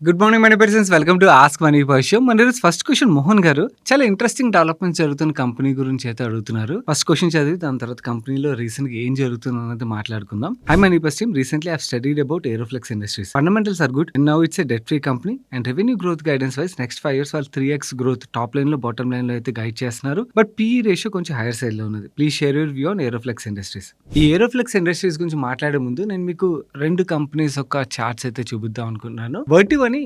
Good morning money persons. Welcome to ask money per show. మన ఈరోజు first question Mohan గారు చాలా ఇంట్రెస్టింగ్ డెవలప్మెంట్ జరుగుతున్న కంపెనీ గురించి అయితే అడుగుతున్నారు. ఫస్ట్ క్వశ్చన్ చదివి దాని తర్వాత కంపెనీలో రీసెంట్ గా ఏం జరుగుతుంది అన్నది మాట్లాడుకుందాం. Hi money purse team, recently I studied about Aeroflex Industries. Fundamentals are good and now it's a debt free company and revenue growth guidance wise next 5 years వాళ్ళు 3x గ్రోత్ టాప్ లైన్ లో bottom line లో అయితే guide చేస్తున్నారు. But PE ratio కొంచెం higher side లో ఉన్నది. Please share your view on Aeroflex Industries. ఈ Aeroflex industries గురించి మాట్లాడే ముందు నేను మీకు 2 కంపెనీస్ యొక్క చార్ట్స్ అయితే చూపిద్దాం అనుకుంటున్నాను. వర్టివ్ అని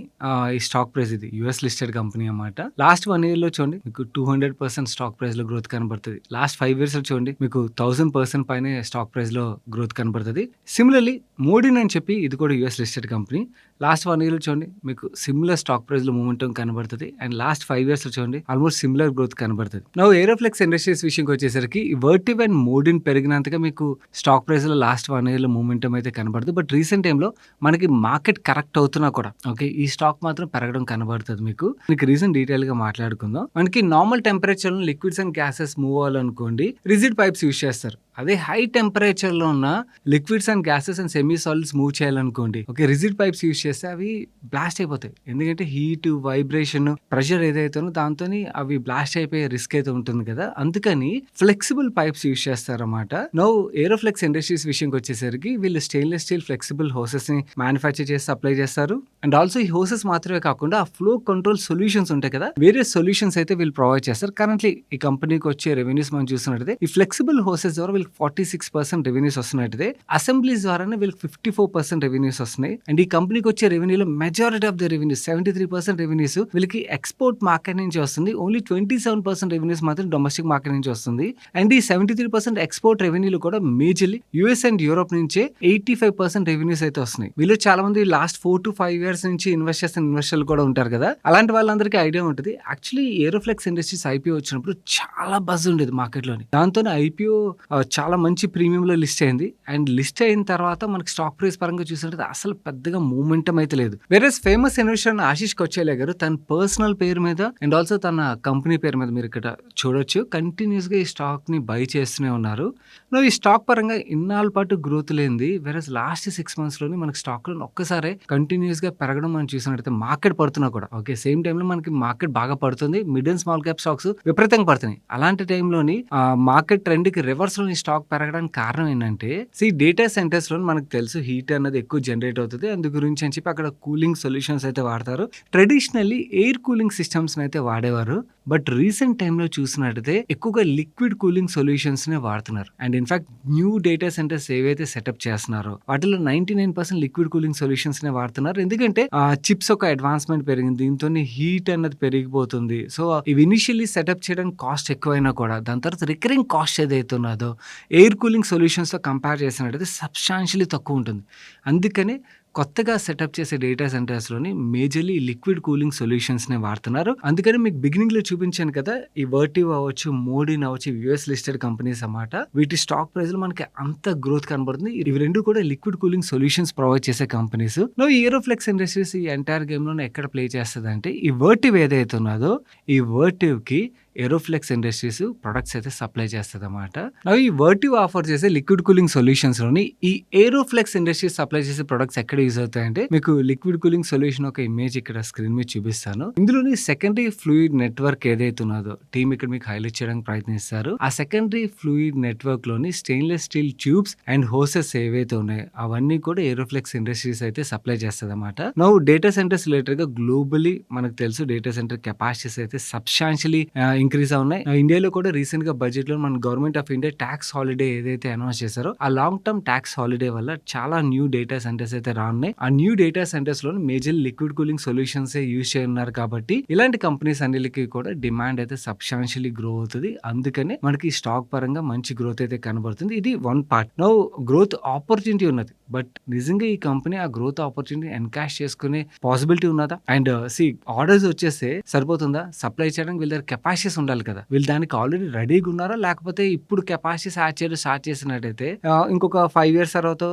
ఈ స్టాక్ ప్రైస్, ఇది యుఎస్ లిస్టెడ్ కంపెనీ అన్నమాట. లాస్ట్ 1 year లో చూడండి మీకు 200% స్టాక్ ప్రైస్ లో గ్రోత్ కనబడుతుంది. లాస్ట్ 5 years లో చూడండి మీకు 1000% పైనే స్టాక్ ప్రైస్ లో గ్రోత్ కనబడుతుంది. సిమిలర్లీ మోడీన్ అని చెప్పి ఇది కూడా US listed company. Last 1 year లో చూడండి మీకు సిమిలర్ స్టాక్ ప్రైస్ లో మూమెంటం కనబడుతుంది. అండ్ లాస్ట్ 5 years లో చూడండి ఆల్మోస్ట్ సిమిలర్ గ్రోత్ కనబడుతుంది. నౌ ఏరోఫ్లెక్స్ ఇండస్ట్రీస్ విషయంకి వచ్చేసరికి ఈ వర్టివ్ అండ్ మోడీన్ పెరిగినంతగా మీకు స్టాక్ ప్రైస్ లో లాస్ట్ 1 year లో మూమెంటం అయితే కనబడుతుంది. బట్ రీసెంట్ టైంలో మనకి మార్కెట్ కరెక్ట్ అవుతున్నా కూడా ఓకే ఈ స్టాక్ మాత్రం పెరగడం కనబడుతుంది. మీకు రీజన్ డీటెయిల్ గా మాట్లాడుకుందాం. మనకి నార్మల్ టెంపరేచర్ లో లిక్విడ్స్ అండ్ గ్యాసెస్ మూవ్ అవ్వాలనుకోండి రిజిడ్ పైప్స్ యూస్ చేస్తారు. అదే హై టెంపరేచర్ లో ఉన్న liquids and gases and semi solids move చేయాలనుకోండి ఓకే రిజిడ్ పైప్స్ యూస్ చేస్తే అవి బ్లాస్ట్ అయిపోతాయి. ఎందుకంటే హీట్, వైబ్రేషన్, ప్రెషర్ ఏదైతే దాంతో అవి బ్లాస్ట్ అయిపోయే రిస్క్ అయితే ఉంటుంది కదా. అందుకని ఫ్లెక్సిబుల్ పైప్స్ యూస్ చేస్తారన్నమాట. నో ఏరోఫ్లెక్స్ ఇండస్ట్రీస్ విషయంకి వచ్చేసరికి వీళ్ళు స్టెయిన్లెస్ స్టీల్ ఫ్లెక్సిబుల్ హోసెస్ ని మ్యానుఫ్యాక్చర్ చేసి సప్లై చేస్తారు. అండ్ ఆల్సో ఈ హోసెస్ మాత్రమే కాకుండా ఆ ఫ్లో కంట్రోల్ సొల్యూషన్స్ ఉంటాయి కదా, వేరే సొల్యూషన్స్ అయితే వీళ్ళు ప్రొవైడ్ చేస్తారు. కరెంట్లీ ఈ కంపెనీకి వచ్చే రెవెన్యూస్ మనం చూస్తున్నట్టయితే ఈ ఫ్లెక్సిబుల్ హోసెస్ ద్వారా 46% రెవెన్యూస్ వస్తున్నట్టు, అసెంబ్లీస్ ద్వారానే వీళ్ళకి 54% రెవెన్యూస్ వస్తున్నాయి. అండ్ ఈ కంపెనీకి వచ్చే రెవెన్యూలో majority of the revenue 73% revenues వీళ్ళకి ఎక్స్పోర్ట్ మార్కెట్ నుంచి వస్తుంది. ఓన్లీ 27% రెవెన్యూస్ మాత్రం డొమెస్టిక్ మార్కెట్ నుంచి వస్తుంది. అండ్ ఈ 73% ఎక్స్పోర్ట్ రెవెన్యూలు కూడా మేజర్లీ యుఎస్ అండ్ యూరోప్ నుంచే 85% రెవెన్యూస్ అయితే వస్తున్నాయి. వీళ్ళు చాలా మంది లాస్ట్ 4 to 5 years నుంచి ఇన్వెస్ట్ చేస్తున్న ఇన్వెస్టర్లు కూడా ఉంటారు కదా, అలాంటి వాళ్ళందరికీ ఐడియా ఉంటుంది. యాక్చువల్లీ ఏరోఫ్లెక్స్ ఇండస్ట్రీస్ ఐపీఓ వచ్చినప్పుడు చాలా బజ్ ఉండేది మార్కెట్లోని. దాంతో ఐపీఓ చాలా మంచి ప్రీమియంలో లిస్ట్ అయింది. అండ్ లిస్ట్ అయిన తర్వాత మనకి స్టాక్ ప్రైస్ పరంగా చూసినట్టు అసలు పెద్దగా మూమెంటం అయితే లేదు. వేరే ఫేమస్ ఇన్వెస్టర్ ఆశీష్ కొచ్చేలే గారు తన పర్సనల్ పేరు మీద అండ్ ఆల్సో తన కంపెనీ పేరు మీద మీరు ఇక్కడ చూడొచ్చు కంటిన్యూస్ గా ఈ స్టాక్ ని బై చేస్తూనే ఉన్నారు. నువ్వు ఈ స్టాక్ పరంగా ఇన్నాళ్ళ పాటు గ్రోత్ లేనిది వేరే లాస్ట్ 6 months లోని మనకి స్టాక్ లో ఒక్కసారి కంటిన్యూస్ గా పెరగడం మనం చూసినట్టయితే మార్కెట్ పడుతున్నా కూడా ఓకే సేమ్ టైంలో మనకి మార్కెట్ బాగా పడుతుంది. Mid and small cap stocks విపరీతంగా పడుతున్నాయి. అలాంటి టైంలోని మార్కెట్ ట్రెండ్ కి రివర్స్ లో స్టాక్ పెరగడానికి కారణం ఏంటంటే డేటా సెంటర్స్ లో మనకు తెలుసు హీట్ అనేది ఎక్కువ జనరేట్ అవుతుంది. అందు గురించి అని చెప్పి అక్కడ కూలింగ్ సొల్యూషన్స్ అయితే వాడతారు. ట్రెడిషనల్లీ ఎయిర్ కూలింగ్ సిస్టమ్స్ అయితే వాడేవారు. బట్ రీసెంట్ టైంలో చూసినట్టయితే ఎక్కువగా లిక్విడ్ కూలింగ్ సొల్యూషన్స్ నే వాడుతున్నారు. And in fact new data centres ఏవైతే సెటప్ చేస్తున్నారో వాటిలో 99% లిక్విడ్ కూలింగ్ సొల్యూషన్స్ నే వాడుతున్నారు. ఎందుకంటే చిప్స్ ఒక అడ్వాన్స్మెంట్ పెరిగింది, దీంతో హీట్ అన్నది పెరిగిపోతుంది. సో ఇవి ఇనిషియల్లీ సెటప్ చేయడానికి కాస్ట్ ఎక్కువైనా కూడా దాని తర్వాత రికరింగ్ కాస్ట్ ఏదైతే ఉన్నదో ఎయిర్ కూలింగ్ సొల్యూషన్స్తో కంపేర్ చేసినట్టయితే సబ్స్టాన్షియలీ తక్కువ ఉంటుంది. అందుకని కొత్తగా సెటప్ చేసే డేటా సెంటర్స్లోని మేజర్లీ లిక్విడ్ కూలింగ్ సొల్యూషన్స్ని వాడుతున్నారు. అందుకని మీకు బిగినింగ్లో చూపించాను కదా, ఈ వర్టివ్ అవ్వచ్చు, మోడీన్ అవ్వచ్చు, యుఎస్ లిస్టెడ్ కంపెనీస్ అన్నమాట. వీటి స్టాక్ ప్రైస్లో మనకి అంత గ్రోత్ కనబడుతుంది. ఇవి రెండు కూడా లిక్విడ్ కూలింగ్ సొల్యూషన్స్ ప్రొవైడ్ చేసే కంపెనీస్. ఈ ఏరోఫ్లెక్స్ ఇండస్ట్రీస్ ఈ ఎంటైర్ గేమ్లోనే ఎక్కడ ప్లే చేస్తుంది అంటే ఈ వర్టివ్ ఏదైతే ఉన్నదో ఈ వర్టివ్కి ఏరోఫ్లెక్స్ ఇండస్ట్రీస్ ప్రొడక్ట్స్ అయితే సప్లై చేస్తుంది అన్నమాట. ఈ వర్టివ్ ఆఫర్ చేసే లిక్విడ్ కూలింగ్ సొల్యూషన్స్ లోని ఈ ఏరోఫ్లెక్స్ ఇండస్ట్రీస్ సప్లై చేసే ప్రొడక్ట్స్ ఎక్కడ యూజ్ అవుతాయంటే మీకు లిక్విడ్ కూలింగ్ సొల్యూషన్ ఒక ఇమేజ్ ఇక్కడ స్క్రీన్ మీద చూపిస్తాను. ఇందులోని సెకండరీ ఫ్లూయిడ్ నెట్వర్క్ ఏదైతే ఉన్నదో టీమ్ ఇక్కడ మీకు హైలైట్ చేయడానికి ప్రయత్నిస్తారు. ఆ సెకండరీ ఫ్లూయిడ్ నెట్వర్క్ లోని stainless steel tubes and hoses ఏవైతే ఉన్నాయో అవన్నీ కూడా ఏరోఫ్లెక్స్ ఇండస్ట్రీస్ అయితే సప్లై చేస్తుంది అన్నమాట. డేటా సెంటర్స్ రిలేటెడ్ గా గ్లోబలీ మనకు తెలుసు డేటా సెంటర్ కెపాసిటీస్ అయితే సబ్స్టాన్షియలీ ఇంక్రీజ్ అవున్నాయి. ఇండియాలో కూడా రీసెంట్ గా బడ్జెట్ లో మన government of India tax holiday ఏదైతే అనౌన్స్ చేశారో ఆ లాంగ్ టర్మ్ ట్యాక్స్ హాలిడే వల్ల చాలా న్యూ డేటా సెంటర్స్ అయితే రానున్నాయి. ఆ న్యూ డేటా సెంటర్స్ లో major liquid cooling solutions use చేయనున్నారు. కాబట్టి ఇలాంటి కంపెనీస్ అన్నిటికీ కూడా డిమాండ్ అయితే సబ్స్టాన్షియలీ గ్రో అవుతుంది. అందుకనే మనకి స్టాక్ పరంగా మంచి గ్రోత్ అయితే కనబడుతుంది. ఇది వన్ పార్ట్. గ్రోత్ ఆపర్చునిటీ ఉన్నది. బట్ నిజంగా ఈ కంపెనీ ఆ గ్రోత్ ఆపర్చునిటీ ఎన్కాష్ చేసుకునే పాసిబిలిటీ ఉన్నదా? అండ్ ఆర్డర్స్ వచ్చేస్తే సరిపోతుందా? సప్లై చేయడానికి వీళ్ళ దగ్గర కెపాసిటీ కెపాసిటీస్ ఉండాలి కదా! వీళ్ళు దానికి ఆల్రెడీ రెడీగా ఉన్నారా? లేకపోతే ఇప్పుడు కెపాసిటీస్ యాడ్ చేయడం స్టార్ట్ చేసినట్టయితే ఇంకొక 5 ఇయర్స్ తర్వాత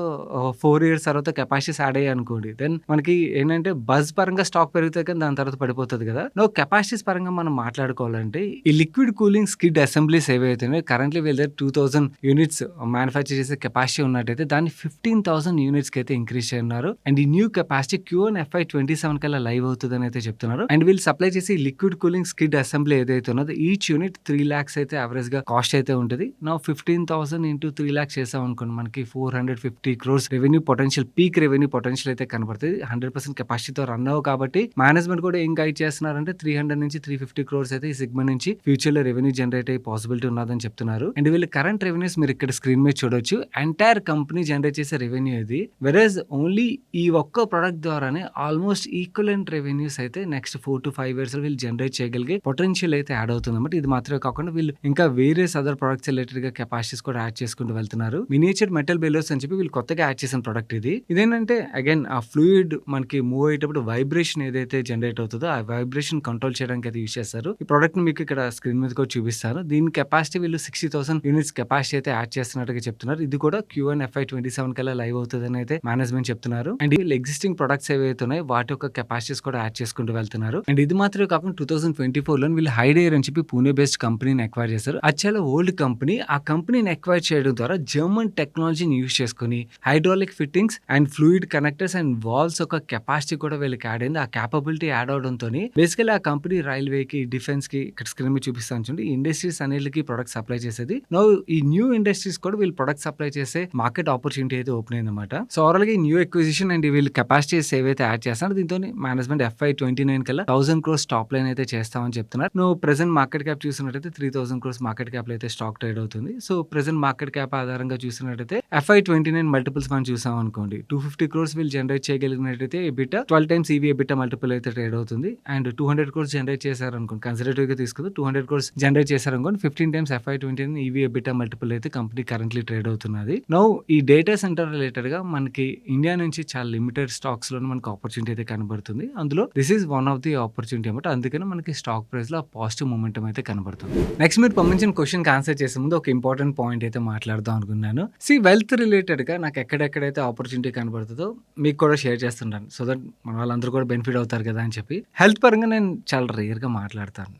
4 ఇయర్స్ తర్వాత కెపాసిటీస్ యాడ్ అయ్యాయనుకోండి. దెన్ మనకి ఏంటంటే బజ్ పరంగా స్టాక్ పెరుగుతాయి కానీ దాని తర్వాత పడిపోతది కదా! కెపాసిటీస్ పరంగా మనం మాట్లాడుకోవాలంటే ఈ లిక్విడ్ కూలింగ్ స్కిడ్ అసెంబ్లీస్ ఏవైతే ఉన్నాయో కరెంట్‌లీ వీళ్ళ దగ్గర 2000 యూనిట్స్ మ్యానుఫ్యాక్చర్ చేసే కెపాసిటీ ఉన్నట్టయితే దాన్ని 15,000 యూనిట్స్‌కి అయితే ఇంక్రీజ్ చేయనున్నారు. అండ్ ఈ న్యూ కెపాసిటీ Q1 FY27 కల్లా లైవ్ అవుతుందని అయితే చెప్తున్నారు. అండ్ వీళ్ళు సప్లై చేసి లిక్విడ్ కూలింగ్ స్కిడ్ అసెంబ్లీ ఏదైతే ఉన్నదో ఈచ్ యూనిట్ 3 lakhs అయితే యావరేజ్ గా కాస్ట్ అయితే ఉంటుంది. నా 15,000 ఇంటూ 3 lakhs చేసాం అనుకోండి మనకి 450 crores revenue potential, peak revenue potential అయితే కనబడుతుంది. 100% కెపాసిటీతో రన్ అవ్వు కాబట్టి మేనేజ్మెంట్ కూడా ఏం గైడ్ చేస్తున్నారంటే 300 నుంచి 350 crores అయితే ఈ సెగ్మెంట్ నుంచి ఫ్యూచర్ లో రెవెన్యూ జనరేట్ అయ్యే పాసిబిలిటీ ఉన్నదని చెప్తున్నారు. అండ్ వీళ్ళు కరెంట్ రెవెన్యూస్ మీరు ఇక్కడ స్క్రీన్ మీద చూడొచ్చు. ఎంటైర్ కంపెనీ జనరేట్ చేసే రెవెన్యూ ఇది. వెరస్ ఓన్లీ ఈ ఒక్క ప్రొడక్ట్ ద్వారానే ఆల్మోస్ట్ ఈక్వలెంట్ రెవెన్యూస్ అయితే నెక్స్ట్ 4 to 5 years లో వీళ్ళు జనరేట్ చేయగలిగే పొటెన్షియల్ అయితే యాడ్ అవుతుంది అన్నమాట. ఇది మాత్రమే కాకుండా వీళ్ళు ఇంకా వేరియస్ అదర్ ప్రొడక్ట్స్ రిలేటెడ్ గా కెపాసిటీస్ కూడా యాడ్ చేసుకుంటూ వెళ్తున్నారు. మినియేచర్ మెటల్ బేలోస్ అని చెప్పి వీళ్ళు కొత్తగా యాడ్ చేసిన ప్రొడక్ట్ ఇది. ఇదేంటంటే అగైన్ ఆ ఫ్లూయిడ్ మనకి మూవ్ అయ్యేటప్పుడు వైబ్రేషన్ ఏదైతే జనరేట్ అవుతుందో ఆ వైబ్రేషన్ కంట్రోల్ చేయడానికి అయితే యూస్ చేస్తారు. ఈ ప్రొడక్ట్ ని మీకు ఇక్కడ స్క్రీన్ మీద కూడా చూపిస్తారు. దీని కెపాసిటీ వీళ్ళు 60,000 యూనిట్స్ కెపాసిటీ అయితే యాడ్ చేస్తున్నట్టుగా చెప్తున్నారు. ఇది కూడా Q1 FY27 కల్లా లైవ్ అవుతుందని అయితే మేనేజ్మెంట్ చెప్తున్నారు. అండ్ వీళ్ళు ఎగ్జిస్టింగ్ ప్రొడక్ట్స్ ఏవైతే ఉన్నాయో వాటి యొక్క కెపాసిటీస్ కూడా యాడ్ చేసుకుంటూ వెళ్తున్నారు. అండ్ ఇది మాత్రమే కాకుండా 2024 లో వీళ్ళు హైడేర్ అని చెప్పి పూణే బేస్డ్ కంపెనీని అక్వైర్ చేశారు. అది చాలా ఓల్డ్ కంపెనీ. ఆ కంపెనీని అక్వైర్ చేయడం ద్వారా జర్మన్ టెక్నాలజీని యూస్ చేసుకుని hydraulic fittings and fluid connectors and valves ఒక కెపాసిటీ కూడా వీళ్ళకి యాడ్ అయింది. ఆ క్యాపబిలిటీ యాడ్ అవడంతో బేసికలీ ఆ కంపెనీ రైల్వేకి, డిఫెన్స్ కి ఇక్కడ స్క్రీన్ మీద చూపిస్తాను చూడండి, ఇండస్ట్రీస్ అన్నిటికీ ప్రొడక్ట్ సప్లై చేసేది. నో ఈ న్యూ ఇండస్ట్రీస్ కూడా వీళ్ళు ప్రొడక్ట్ సప్లై చేసే మార్కెట్ ఆపర్చునిటీ అయితే ఓపెన్ అయింది అనమాట. సో ఓవరాల్ గా ఈ న్యూ ఎక్విజిషన్ అండ్ వీళ్ళు కెపాసిటీస్ ఏవైతే యాడ్ చేస్తారో దీంతో మేనేజ్మెంట్ FY29 కల్లా 1000 crores టాప్ లైన్ అయితే చేస్తామని చెప్తున్నారు. నువ్వు ప్రెసెంట్ మార్కెట్ క్యాప్ చూసినట్టయితే 3000 crores మార్కెట్ క్యాప్ అయితే స్టాక్ ట్రేడ్ అవుతుంది. సో ప్రెసెంట్ మార్కెట్ క్యాప్ ఆధారంగా చూసినట్టయితే FY29 మల్టిపుల్స్ మనం చూసాం అనుకోండి 250 crores వీళ్ళు జనరేట్ చేయగలిగినట్టయితే EBITDA 12 times EV EBITDA multiple అయితే ట్రేడ్ అవుతుంది. అండ్ 200 crores జనరేట్ చేశారనుకోండి, కన్సర్వేటివ్ గా తీసుకుంటే 200 crores జనరేట్ చేశారనుకోండి 15 times FY29 EV EBITDA multiple అయితే కంపెనీ కరెంట్లీ ట్రేడ్ అవుతున్నది. నౌ ఈ డేటా సెంటర్ రిలేటెడ్ గా మనకి ఇండియా నుంచి చాలా లిమిటెడ్ స్టాక్స్ లో మనకు ఆపర్చునిటీ అయితే కనబడుతుంది. అందులో this is one of the opportunity అనమాట. అందుకని మనకి స్టాక్ ప్రైస్ లో పాజిటివ్ మూమెంటం అయితే కనబడుతుంది. నెక్స్ట్ మీరు పంపించిన క్వశ్చన్ కి ఆన్సర్ చేసే ముందు ఒక ఇంపార్టెంట్ పాయింట్ అయితే మాట్లాడదాం అనుకున్నాను. వెల్త్ రిలేటెడ్ గా నాకు ఎక్కడెక్కడైతే ఆపర్చునిటీ కనబడుతుందో మీకు కూడా షేర్ చేస్తుంటాను. సో దట్ మన వాళ్ళందరూ కూడా బెనిఫిట్ అవుతారు కదా అని చెప్పి. హెల్త్ పరంగా నేను చాలా రేర్ గా మాట్లాడతాను.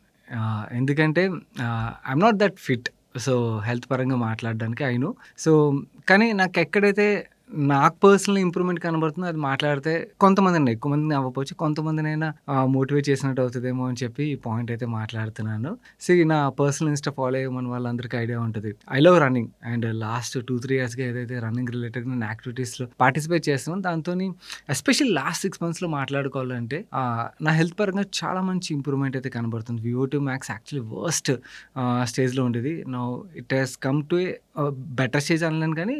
ఎందుకంటే I'm not that fit. So health పరంగా మాట్లాడడానికి ఐ నో. సో కానీ నాకు ఎక్కడైతే నాకు పర్సనల్ ఇంప్రూవ్మెంట్ కనబడుతుంది అది మాట్లాడితే కొంతమందిని, ఎక్కువ మందిని అవ్వకపోవచ్చు, కొంతమందినైనా మోటివేట్ చేసినట్టు అవుతుందేమో అని చెప్పి ఈ పాయింట్ అయితే మాట్లాడుతున్నాను. నా పర్సనల్ ఇన్స్టా ఫాలో అయ్యే మన వాళ్ళందరికీ ఐడియా ఉంటుంది. I love running and last 2-3 yearsగా ఏదైతే రన్నింగ్ రిలేటెడ్ నేను యాక్టివిటీస్లో పార్టిసిపేట్ చేస్తున్నాను. దాంతో ఎస్పెషల్లీ లాస్ట్ 6 monthsలో మాట్లాడుకోవాలంటే నా హెల్త్ పరంగా చాలా మంచి ఇంప్రూవ్మెంట్ అయితే కనబడుతుంది. VO2 max యాక్చువల్లీ వర్స్ట్ స్టేజ్లో ఉండేది. Now it has come to a better stage అనలేను కానీ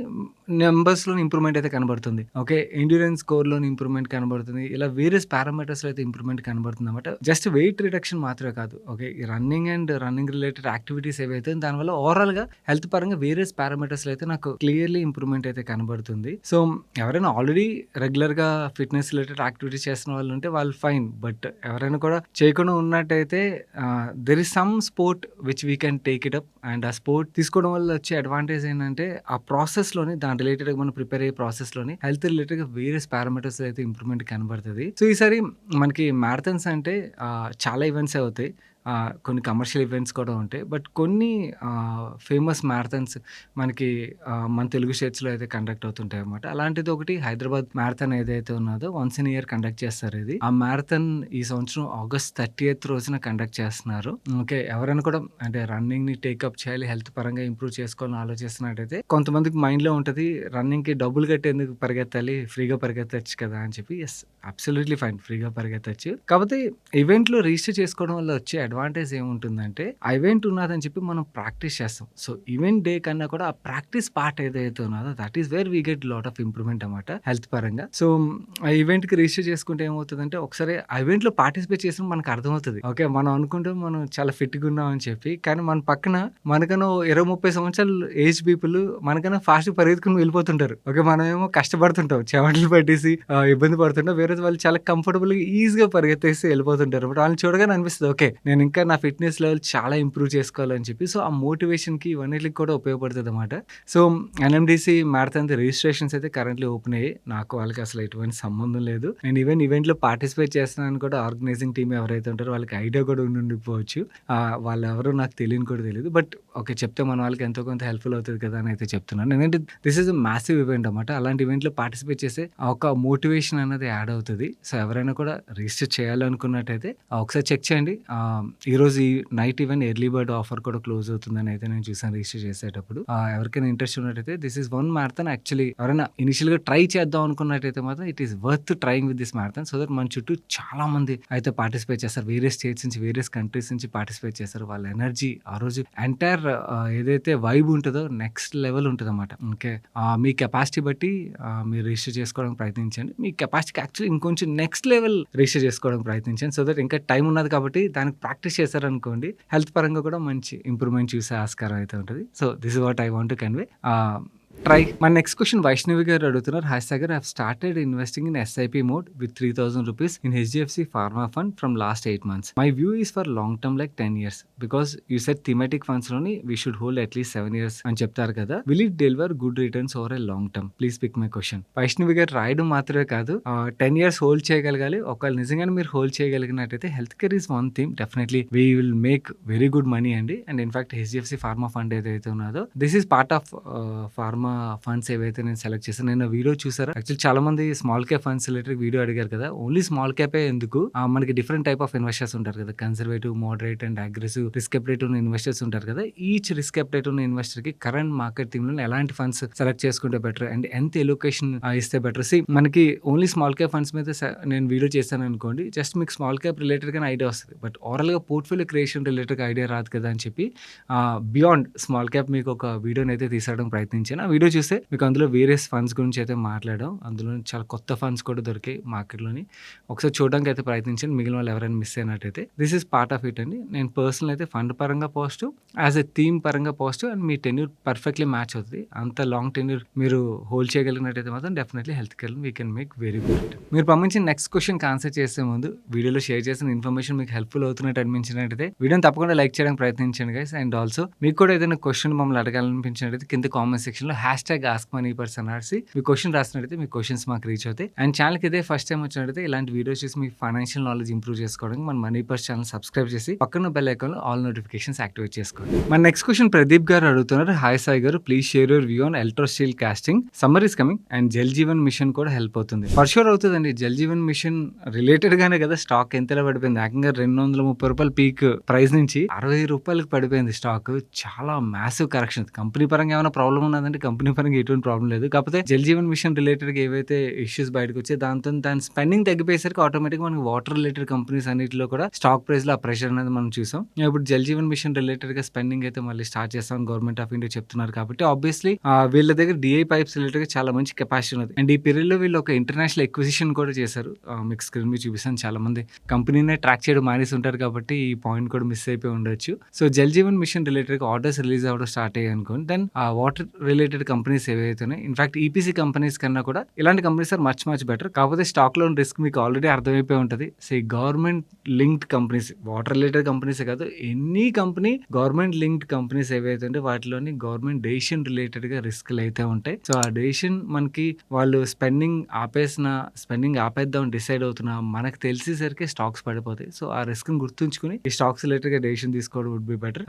నెంబర్స్లో ఇంప్రూవ్మెంట్ అయితే కనబడుతుంది. ఓకే, ఎండ్యూరెన్స్ స్కోర్లో ఇంప్రూవ్మెంట్ కనబడుతుంది. ఇలా వేరియస్ పారామీటర్స్లో అయితే ఇంప్రూవ్మెంట్ కనబడుతుంది అనమాట. జస్ట్ వెయిట్ రిడక్షన్ మాత్రమే కాదు. ఓకే, ఈ running and running related activities ఏవైతే దానివల్ల ఓవరాల్గా హెల్త్ పరంగా వేరియస్ పారామీటర్స్లో అయితే నాకు క్లియర్లీ ఇంప్రూవ్మెంట్ అయితే కనబడుతుంది. సో ఎవరైనా ఆల్రెడీ రెగ్యులర్గా ఫిట్నెస్ రిలేటెడ్ యాక్టివిటీస్ చేస్తున్న వాళ్ళు ఉంటే వాళ్ళు ఫైన్. బట్ ఎవరైనా కూడా చేయకుండా ఉన్నట్టయితే there is some sport which we can take it up. And ఆ స్పోర్ట్ తీసుకోవడం వల్ల వచ్చే అడ్వాంటేజ్ ఏంటంటే ఆ ప్రాసెస్లోని దాని రిలేటెడ్గా మనం ప్రిపేర్ అయ్యే ప్రాసెస్లోని హెల్త్ రిలేటెడ్గా వేరియస్ పారామీటర్స్ అయితే ఇంప్రూవ్మెంట్ కనబడుతుంది. సో ఈసారి మనకి మ్యారథాన్స్ అంటే చాలా ఈవెంట్స్ అవుతాయి, కొన్ని కమర్షియల్ ఈవెంట్స్ కూడా ఉంటాయి. బట్ కొన్ని ఫేమస్ మ్యారథాన్స్ మనకి మన తెలుగు స్టేట్స్లో అయితే కండక్ట్ అవుతుంటాయి అన్నమాట. అలాంటిది ఒకటి హైదరాబాద్ మ్యారథాన్ ఏదైతే ఉన్నదో వన్స్ ఇన్ ఇయర్ కండక్ట్ చేస్తారు. ఇది ఆ మ్యారథాన్ ఈ సంవత్సరం August 30th రోజున కండక్ట్ చేస్తున్నారు. ఓకే, ఎవరైనా కూడా అంటే రన్నింగ్ ని టేకప్ చేయాలి, హెల్త్ పరంగా ఇంప్రూవ్ చేసుకోవాలని ఆలోచిస్తున్నట్టయితే కొంతమందికి మైండ్ లో ఉంటుంది రన్నింగ్ కి డబ్బులు కట్టి ఎందుకు పరిగెత్తాలి, ఫ్రీగా పరిగెత్తచ్చు కదా అని చెప్పి. ఎస్, అబ్సల్యూట్లీ ఫైన్, ఫ్రీగా పరిగెత్తచ్చు. కాకపోతే ఈవెంట్ లో రిజిస్టర్ చేసుకోవడం వల్ల వచ్చే అడ్వాంటేజ్ ఏముంటుందంటే ఆ ఈవెంట్ ఉన్నదని చెప్పి మనం ప్రాక్టీస్ చేస్తాం. సో ఈవెంట్ డే కన్నా కూడా ఆ ప్రాక్టీస్ పార్ట్ ఏదైతే ఉన్నదో that is where we get lot of improvement అన్నమాట హెల్త్ పరంగా. సో ఆ ఈవెంట్ కి రిజిస్టర్ చేసుకుంటే ఏమవుతుందంటే ఒకసారి ఆ ఈవెంట్ లో పార్టిసిపేట్ చేసిన మనకు అర్థమవుతుంది. ఓకే, మనం అనుకుంటాం మనం చాలా ఫిట్ గా ఉన్నాం అని చెప్పి, కానీ మన పక్కన మనకన్నా 20-30 సంవత్సరాలు ఏజ్ పీపుల్ మనకన్నా ఫాస్ట్ పరిగెత్తుకుని వెళ్ళిపోతుంటారు. ఓకే, మనం ఏమో కష్టపడుతుంటాం, చెమటలు పట్టేసి ఇబ్బంది పడుతుంటాం. వేరే వాళ్ళు చాలా కంఫర్టబుల్ గా ఈజీగా పరిగెత్తేసి వెళ్ళిపోతుంటారు. బట్ వాళ్ళని చూడగానే అనిపిస్తుంది ఓకే నేను నేను ఇంకా నా ఫిట్‌నెస్ లెవెల్ చాలా ఇంప్రూవ్ చేసుకోవాలని చెప్పి. సో, ఆ మోటివేషన్‌కి ఇవన్నిటికి కూడా ఉపయోగపడుతదనమాట. సో, ఎన్ఎండీసీ మ్యారథాన్ రిజిస్ట్రేషన్స్ అయితే కరెంట్‌లీ ఓపెన్ అయ్యాయి. నాకు వాళ్ళకి అసలు ఎటువంటి సంబంధం లేదు. నేను ఈవెన్ ఈవెంట్‌లో పార్టిసిపేట్ చేస్తున్నానని కూడా ఆర్గనైజింగ్ టీమ్ ఎవరైతే ఉంటారో వాళ్ళకి ఐడియా కూడా ఉండుండకపోవచ్చు. వాళ్ళెవరో నాకు తెలియని కూడా తెలీదు. But okay. చెప్తే మన వాళ్ళకి ఎంతో కొంత హెల్ప్‌ఫుల్ అవుతది కదా అని అయితే చెప్తున్నాను. ఎందుకంటే this is a massive event అనమాట. అలాంటి ఈవెంట్‌లో పార్టిసిపేట్ చేసే ఒక మోటివేషన్ అనేది యాడ్ అవుతది. సో, ఎవరైనా కూడా రిజిస్టర్ చేయాలనుకున్నట్టయితే ఒకసారి చెక్ చేయండి. ఈరోజు ఈ night even early bird offer కూడా క్లోజ్ అవుతుందని అయితే నేను చూసాను రిజిస్టర్ చేసేటప్పుడు. ఎవరికైనా ఇంట్రెస్ట్ ఉన్నట్టయితే this is one marathon. Actually ఎవరైనా ఇనిషియల్‌గా ట్రై చేద్దాం అనుకున్నట్టయితే మాత్రం it is worth trying with this marathon. So that మన చుట్టూ చాలా మంది అయితే పార్టిసిపేట్ చేస్తారు. వేరియస్ స్టేట్స్ నుంచి, వేరియస్ కంట్రీస్ నుంచి పార్టిసిపేట్ చేస్తారు. వాళ్ళ ఎనర్జీ ఆ రోజు ఎంటైర్ ఏదైతే వైబ్ ఉంటదో నెక్స్ట్ లెవెల్ ఉంటదన్నమాట. ఓకే. మీ కెపాసిటీ బట్టి మీరు రిజిస్టర్ చేసుకోవడానికి ప్రయత్నించండి. మీ కెపాసిటీకి యాక్చువల్లీ ఇంకొంచెం నెక్స్ట్ లెవెల్ రిజిస్టర్ చేసుకోవడానికి ప్రయత్నించండి. సో దట్ ఇంకా టైం ఉన్నది కాబట్టి దానికి ప్రాక్టీస్ చేశారనుకోండి హెల్త్ పరంగా కూడా మంచి ఇంప్రూవ్‌మెంట్ చూసే ఆస్కారం అయితే ఉంటది. So this is what I want to convey. Try. మన నెక్స్ట్ క్వెషన్ వైష్ణవి గారు అడుగుతున్నారు. Hi Sagar, I have started investing in SIP mode with 3,000 rupees in HDFC pharma fund from last 8 months. My view is for long term like 10 years because you said thematic funds లోని we should hold at least 7 years అని చెప్తారు కదా. Will it deliver good returns over a long term? Please pick my question. Vaishnavi గారు రాయడం మాత్రమే కాదు, 10 years hold చేయగలగాలి. ఒకవేళ నిజంగానే మీరు హోల్డ్ చేయగలిగినట్టయితే health care is one thing. Definitely we will make very good money అండి. And in fact HDFC pharma fund ఏదైతే ఉన్నదో this is part of pharma funds ఏవైతే నేను సెలెక్ట్ చేశాను. నేను వీడియో చూసారా? యాక్చువల్లీ చాలా మంది small cap funds related video అడిగారు కదా. ఓన్లీ స్మాల్ క్యాపే ఎందుకు, మనకి డిఫరెంట్ టైప్ ఆఫ్ ఇన్వెస్టర్స్ ఉంటారు కదా. Conservative, moderate and aggressive risk update ఉన్న ఇన్వెస్టర్స్ ఉంటారు కదా. ఈచ్ రిస్క్ అప్డేట్ ఉన్న ఇన్వెస్టర్ కి కరెంట్ మార్కెట్ థీమ్ లో ఎలాంటి ఫండ్స్ సెలెక్ట్ చేసుకుంటే బెటర్ అండ్ ఎంత ఎలొకేషన్ ఇస్తే బెటర్. మనకి ఓన్లీ స్మాల్ క్యాప్ ఫండ్స్ మీద నేను వీడియో చేశాను అనుకోండి, జస్ట్ మీకు స్మాల్ క్యాప్ రిలేటెడ్ గానే ఐడియా వస్తుంది. బట్ ఓవరాల్ గా పోర్ట్ఫోలియో క్రియేషన్ రిలేటెడ్ ఐడియా రాదు కదా అని చెప్పి బియాండ్ స్మాల్ క్యాప్ మీకు ఒక వీడియోని అయితే తీసుకోవడానికి ప్రయత్నించాను. ఆ వీడియో చూస్తే మీకు అందులో వేరియస్ ఫండ్స్ గురించి అయితే మాట్లాడాం. అందులో చాలా కొత్త ఫండ్స్ కూడా దొరికాయి మార్కెట్లోని. ఒకసారి చూడడానికి అయితే ప్రయత్నించండి. మిగిలిన వాళ్ళు ఎవరైనా మిస్ అయినట్టయితే this is part of it అండి. నేను పర్సనల్ అయితే ఫండ్ పరంగా పాజిటివ్, యాజ్ ఎ థీమ్ పరంగా positive and me tenure perfectly match అవుతుంది. అంత లాంగ్ టెన్యూర్ మీరు హోల్డ్ చేయగలిగినట్టయితే మాత్రం definitely health care we can make very good. మీరు పంపించిన నెక్స్ట్ క్వశ్చన్కి ఆన్సర్ చేసే ముందు వీడియోలో షేర్ చేసిన ఇన్ఫర్మేషన్ మీకు హెల్ప్ఫుల్ అవుతున్నట్టు అనిపించినట్టయితే వీడియోని తప్పకుండా లైక్ చేయడానికి ప్రయత్నించండి గైస్. అండ్ ఆల్సో మీకు కూడా ఏదైనా క్వశ్చన్ మమ్మల్ని అడగాలనిపించినట్టయితే కింద కామెంట్ సెక్షన్లో #AskMoneyPerson రాసి మీ క్వశ్చన్ రాసినట్టయితే మీ క్వశ్చన్స్ మాకు రీచ్ అవుతాయి. అండ్ ఛానల్కి ఇదే ఫస్ట్ టైం వచ్చినట్టయితే ఇలాంటి వీడియోస్ చూసి మీ ఫైనాన్షియల్ నాలెడ్జ్ ఇంప్రూవ్ చేసుకోవడానికి మన మనీ పర్స్ ఛానల్ సబ్స్క్రైబ్ చేసి పక్కన బెల్ ఐకాన్లో ఆల్ నోటిఫికేషన్స్ యాక్టివేట్ చేసుకోండి. మన నెక్స్ట్ క్వశ్చన్ ప్రదీప్ గారు అడుగుతున్నారు. హాయ్ సాయి గారు, please share your view on electro steel casting. Summer is coming and Jal Jeevan mission కూడా హెల్ప్ అవుతుంది. ఫర్ షూర్ అవుతుందండి. జల్ జీవన్ మిషన్ రిలేటెడ్ గానే కదా స్టాక్ ఎంతలా పడిపోయింది. ఏకంగా 230 రూపాయలు పీక్ ప్రైస్ నుంచి 60 రూపాయలకు పడిపోయింది స్టాక్. చాలా మ్యాసివ్ కరెక్షన్. కంపెనీ పరంగా ఏమైనా ప్రాబ్లం ఉన్నదంటే కంపెనీ పరంగా ఎటువంటి ప్రాబ్లం లేదు. కాకపోతే జల్ జీవన్ మిషన్ రిలేటెడ్ ఏవైతే ఇష్యూస్ బయటకు వచ్చాయి దాని స్పెండింగ్ తగ్గిపోయేసరికి ఆటోమేటిక్ మనకి వాటర్ రిలేటెడ్ కంపెనీస్ అన్నిటిలో కూడా స్టాక్ ప్రైస్ లో ఆ ప్రెషర్ అనేది మనం చూసాం. ఇప్పుడు జల్ జీవన్ మిషన్ రిలేటెడ్ గా స్పెండింగ్ అయితే మళ్ళీ స్టార్ట్ చేస్తామని గవర్నమెంట్ ఆఫ్ ఇండియా చెప్తున్నారు కాబట్టి ఆబ్వియస్లీ వీళ్ళ దగ్గర డిఐ పైప్స్ రిలేటెడ్ గా చాలా మంచి కెపాసిటీ ఉంది. అండ్ ఈ పీరియడ్ లో వీళ్ళు ఒక ఇంటర్నేషనల్ ఎక్విజిషన్ కూడా చేశారు. మీకు స్క్రీన్ మీద చూపిస్తాను. చాలా మంది కంపెనీనే ట్రాక్ చేయడం మానేసి ఉంటారు కాబట్టి ఈ పాయింట్ కూడా మిస్ అయిపోయి ఉండొచ్చు. So Jal Jeevan mission related గా ఆర్డర్స్ రిలీజ్ అవ్వడం స్టార్ట్ అయ్యాయి అనుకోండి. దెన్ ఆ వాటర్ రిలేటెడ్ కంపెనీస్ ఏవైతే ఉన్నాయి, ఇన్ఫాక్ట్ ఈపీసీ కంపెనీస్ కన్నా కూడా ఇలాంటి కంపెనీస్ ఆర్ మచ్ బెటర్. కాకపోతే స్టాక్ లో రిస్క్ మీకు ఆల్రెడీ అర్థమైపోయి ఉంటుంది. Government linked companies, water related కంపెనీసే కాదు, any company government linked companies ఏవైతే ఉంటే వాటిలోని గవర్నమెంట్ డెసిషన్ రిలేటెడ్ గా రిస్క్లు అయితే ఉంటాయి. సో ఆ డెసిషన్ మనకి వాళ్ళు స్పెండింగ్ ఆపేద్దాం డిసైడ్ అవుతున్నా మనకు తెలిసేసరికి స్టాక్స్ పడిపోతాయి. సో ఆ రిస్క్ గుర్తుంచుకుని ఈ స్టాక్స్ రిలేటెడ్ గా డెసిషన్ తీసుకోవడం would be better.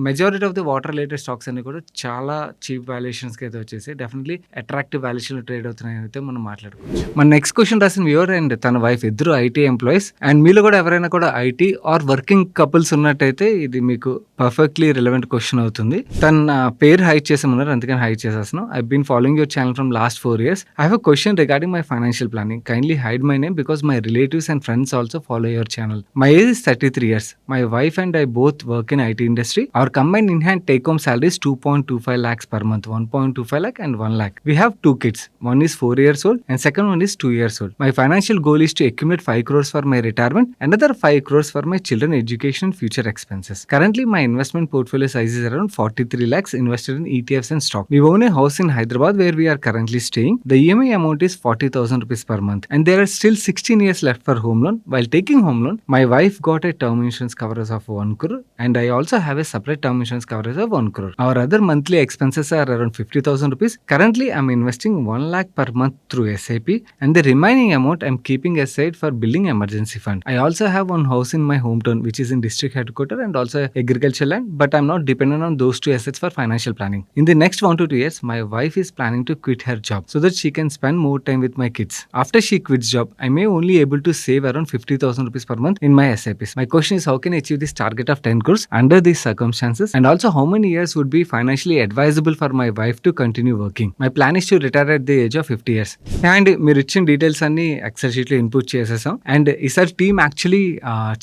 Majority of the water related stocks అన్ని కూడా చాలా చీప్ వాల్యుయేషన్స్ కి అయితే వచ్చేసి డెఫినెట్లీ అట్రాక్టివ్ వాల్యుయేషన్ ట్రేడ్ అవుతున్నాయి అయితే మనం మాట్లాడుకోవచ్చు. మన నెక్స్ట్ క్వశ్చన్ రాసిన వ్యూవర్ అండ్ తన వైఫ్ ఇద్దరు ఐటీ ఎంప్లాయీస్. అండ్ మీలో కూడా ఎవరైనా కూడా ఐటీ ఆర్ వర్కింగ్ కపుల్స్ ఉన్నట్టయితే ఇది మీకు పర్ఫెక్ట్లీ రిలవెంట్ క్వశ్చన్ అవుతుంది. తన పేరు హైడ్ చేసామన్నారు, అందుకని హైడ్ చేసేస్తున్నాం. I been following your channel from last 4 years. I have a question regarding my financial planning. Kindly hide my name because my relatives and friends also follow your channel. My age is 33 years. My wife and I both work in IT industry. Our combined in-hand take-home salary is 2.25 lakhs per month. 0.25 lakh and 1 lakh. We have 2 kids. One is 4 years old and second one is 2 years old. My financial goal is to accumulate 5 crores for my retirement, another 5 crores for my children education and future expenses. Currently, my investment portfolio size is around 43 lakhs invested in ETFs and stock. We own a house in Hyderabad where we are currently staying. The EMI amount is 40,000 rupees per month and there are still 16 years left for home loan. While taking home loan, my wife got a term insurance coverage of 1 crore and I also have a separate term insurance coverage of 1 crore. Our other monthly expenses are around 50,000 rupees. Currently, I am investing 1 lakh per month through SIP and the remaining amount I am keeping aside for building emergency fund. I also have one house in my hometown which is in district headquarters and also agriculture land, but I am not dependent on those two assets for financial planning. In the next 1 to 2 years, my wife is planning to quit her job so that she can spend more time with my kids. After she quits job, I may only able to save around 50,000 rupees per month in my SIPs. My question is, how can I achieve this target of 10 crores under these circumstances? And also, how many years would be financially advisable for my wife to continue working? My plan is to retire at the age of 50 years. And మీరు ఇచ్చిన details అన్ని XL షీట్లో input చేసేసాం. And ఈసారి team actually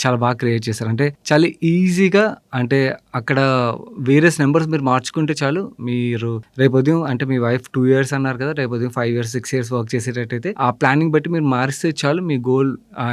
చాలా బాగా create చేశారు. అంటే చాలా ఈజీగా, అంటే అక్కడ వేరియస్ నెంబర్స్ మీరు మార్చుకుంటే చాలు, మీరు రేపు ఉదయం అంటే మీ వైఫ్ 2 years అన్నారు కదా, రేపు ఉదయం 5 years 6 years వర్క్ చేసేటట్టయితే ఆ ప్లానింగ్ బట్టి మీరు మారిస్తే చాలు, మీ గోల్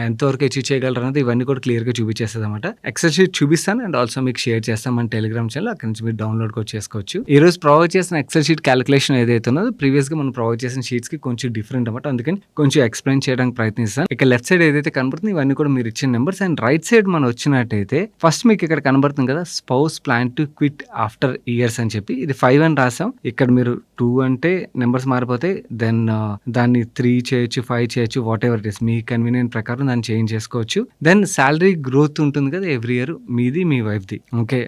ఎంతవరకు అచీవ్ చేయగలరు అనేది ఇవన్నీ కూడా క్లియర్గా చూపించేస్తుంది అనమాట. ఎక్సెల్ షీట్ చూపిస్తాను అండ్ ఆల్సో మీకు షేర్ చేస్తాం మన టెలిగ్రామ్ ఛానల్, అక్కడ నుంచి మీరు డౌన్లోడ్ కూడా చేసుకోవచ్చు. ఈ రోజు ప్రొవైడ్ చేసిన ఎక్సెల్ షీట్ క్యాలిక్యులేషన్ ఏదైతే ఉన్నదో ప్రీవియస్గా మనం ప్రొవైడ్ చేసిన షీట్స్ కి కొంచెం డిఫరెంట్ అనమాట, అందుకని కొంచెం ఎక్స్ప్లెయిన్ చేయడానికి ప్రయత్నిస్తాను. ఇక లెఫ్ట్ సైడ్ ఏదైతే కనబడుతుంది ఇవన్నీ కూడా మీరు ఇచ్చిన నెంబర్స్. అండ్ రైట్ సైడ్ మనం వచ్చినట్టయితే ఫస్ట్ మీకు ఇక్కడ కనబడుతుంది కదా, spouse plan to quit after years అని చెప్పి, ఇది 5 అని రాసాం. ఇక్కడ మీరు 2 అంటే నెంబర్స్ మారిపోతాయి, దెన్ దాన్ని 3 చేయొచ్చు, 5 చేయొచ్చు, what ever it is me convenient ప్రకారం దాన్ని చేంజ్ చేసుకోవచ్చు. దెన్ శాలరీ గ్రోత్ ఉంటుంది కదా ఎవ్రీ ఇయర్, మీది మీ వైఫ్ ది. ఓకే,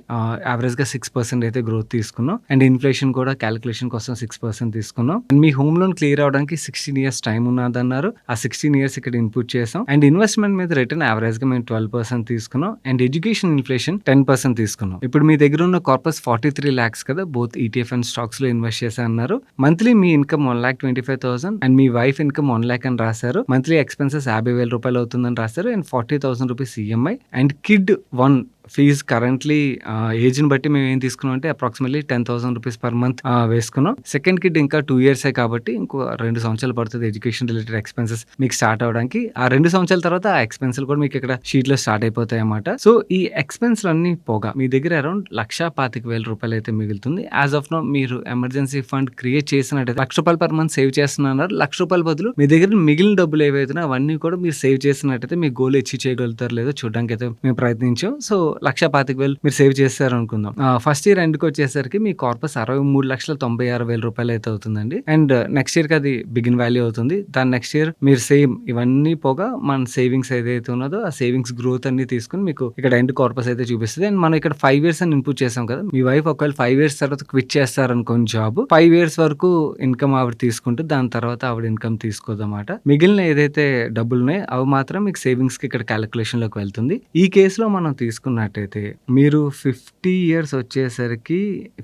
యావరేజ్ గా 6% అయితే గ్రోత్ తీసుకున్నాం. అండ్ ఇన్ఫ్లేషన్ కూడా క్యాలిక్యులేషన్ కోసం 6% తీసుకున్నాం. And me home loan clear అవడానికి 16 years టైం ఉన్నదన్నారు, ఆ 16 years ఇక్కడ ఇన్పుట్ చేసాం. అండ్ ఇన్వెస్ట్మెంట్ మీద రిటర్న్ యావరేజ్ గా మేము 12% తీసుకున్నాం. అండ్ ఎడ్యుకేషన్ ఇన్ఫ్లేషన్ 10% తీసుకున్నాం. ఇప్పుడు మీ దగ్గర ఉన్న కార్పస్ 43 lakhs కదా, బోత్ ఈటీఎఫ్ అండ్ స్టాక్స్ లో ఇన్వెస్ట్ చేశా అన్నారు. Monthly me income 1,25,000 and me wife income 1 lakh అని రాశారు. మంత్లీ ఎక్స్పెన్సెస్ 50,000 రూపాయలు అవుతుందని రాశారు. And 40,000 rupees EMI. And kid 1 fees currently ఏజ్ని బట్టి మేము ఏం తీసుకున్నాం అంటే అప్రాక్సిమేట్లీ 10,000 రూపీస్ పర్ మంత్ వేసుకున్నాం. సెకండ్ కిడ్ ఇంకా 2 years కాబట్టి ఇంకో 2 సంవత్సరాలు పడుతుంది ఎడ్యుకేషన్ రిలేటెడ్ ఎక్స్పెన్సెస్ మీకు స్టార్ట్ అవడానికి. ఆ 2 సంవత్సరాల తర్వాత ఆ ఎక్స్పెన్సులు కూడా మీకు ఇక్కడ షీట్ లో స్టార్ట్ అయిపోతాయి అన్నమాట. సో ఈ ఎక్స్పెన్సులు అన్ని పోగా మీ దగ్గర అరౌండ్ 1,25,000 రూపాయలు అయితే మిగులుతుంది. యాజ్ ఆఫ్ నో మీరు ఎమర్జెన్సీ ఫండ్ క్రియేట్ చేసినట్టయితే 1,00,000 రూపాయలు పర్ మంత్ సేవ్ చేస్తున్నారు. 1,00,000 రూపాయల బదులు మీ దగ్గర మిగిలిన డబ్బులు ఏవైతే అవన్నీ కూడా మీరు సేవ్ చేసినట్టయితే మీ గోల్ అచీవ్ చేయగలుగుతారు లేదో చూడడానికి అయితే మేము ప్రయత్నించాం. సో 1,25,000 మీరు సేవ్ చేస్తారు అనుకుందాం. ఫస్ట్ ఇయర్ ఎండ్కి వచ్చేసరికి మీ కార్పస్ 63,96,000 రూపాయలు అయితే అవుతుందండి. అండ్ నెక్స్ట్ ఇయర్ కి అది బిగిన్ వాల్యూ అవుతుంది. దాని నెక్స్ట్ ఇయర్ మీరు సేమ్ ఇవన్నీ పోగా మన సేవింగ్స్ ఏదైతే ఉన్నదో ఆ సేవింగ్స్ గ్రోత్ అన్ని తీసుకుని మీకు ఇక్కడ ఎండ్ కార్పస్ అయితే చూపిస్తుంది. అండ్ మనం ఇక్కడ 5 years అని ఇన్పుట్ చేసాం కదా, మీ వైఫ్ ఒకవేళ 5 years తర్వాత క్విట్ చేస్తారనుకోని జాబ్, 5 years వరకు ఇన్కమ్ ఆవిడ తీసుకుంటే దాని తర్వాత ఆవిడ ఇన్కమ్ తీసుకోదన్నమాట. మిగిలిన ఏదైతే డబ్బులు ఉన్నాయో అవి మాత్రం మీకు సేవింగ్స్ కి ఇక్కడ క్యాలిక్యులేషన్ లోకి వెళ్తుంది. ఈ కేసులో మనం తీసుకున్నట్టయితే మీరు 50 years వచ్చేసరికి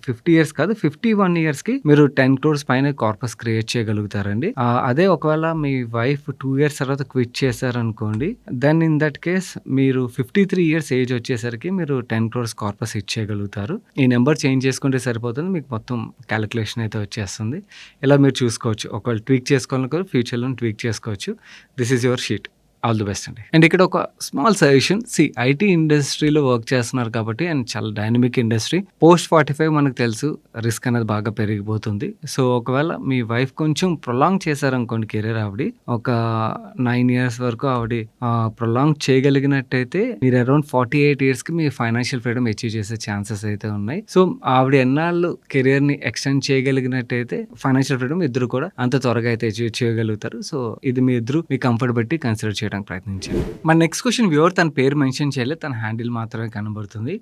50 years కాదు 51 years కి మీరు 10 crores పైన కార్పస్ క్రియేట్ చేయగలుగుతారండి. అదే ఒకవేళ మీ వైఫ్ 2 years తర్వాత క్విట్ చేశారనుకోండి, దెన్ ఇన్ దట్ కేస్ మీరు 53 years ఏజ్ వచ్చేసరికి మీరు 10 crores కార్పస్ ఇచ్చేయగలుగుతారు. ఈ నెంబర్ చేంజ్ చేసుకుంటే సరిపోతుంది, మీకు మొత్తం క్యాలిక్యులేషన్ అయితే వచ్చేస్తుంది. ఇలా మీరు చూసుకోవచ్చు. ఒకవేళ ట్వీక్ చేసుకోవాలనుకో ఫ్యూచర్లో ట్వీక్ చేసుకోవచ్చు. This is your sheet. All the best అండి. అండ్ ఇక్కడ ఒక స్మాల్ సజెషన్, ఐటీ ఇండస్ట్రీలో వర్క్ చేస్తున్నారు కాబట్టి అండ్ చాలా డైనమిక్ ఇండస్ట్రీ. పోస్ట్ 45 మనకు తెలుసు రిస్క్ అనేది బాగా పెరిగిపోతుంది. సో ఒకవేళ మీ వైఫ్ కొంచెం ప్రొలాంగ్ చేశారనుకోండి కెరీర్, ఆవిడ ఒక 9 years వరకు ఆవిడ ప్రొలాంగ్ చేయగలిగినట్టయితే మీరు అరౌండ్ 48 years కి మీ ఫైనాన్షియల్ ఫ్రీడమ్ అచీవ్ చేసే ఛాన్సెస్ అయితే ఉన్నాయి. సో ఆవిడ ఎన్నాళ్ళు కెరీర్ ని ఎక్స్టెండ్ చేయగలిగినట్టయితే ఫైనాన్షియల్ ఫ్రీడమ్ ఇద్దరు కూడా అంత త్వరగా అయితే అచీవ్ చేయగలుగుతారు. సో ఇది మీ ఇద్దరు మీ కంఫర్ట్ బట్టి కన్సిడర్ చేయడం ప్రయత్నించారు. మన నెక్స్ట్ క్వశ్చన్ వ్యూవర్ తన పేరు మెన్షన్ చేయలేదు, తన హ్యాండిల్ మాత్రమే కనబడుతుంది.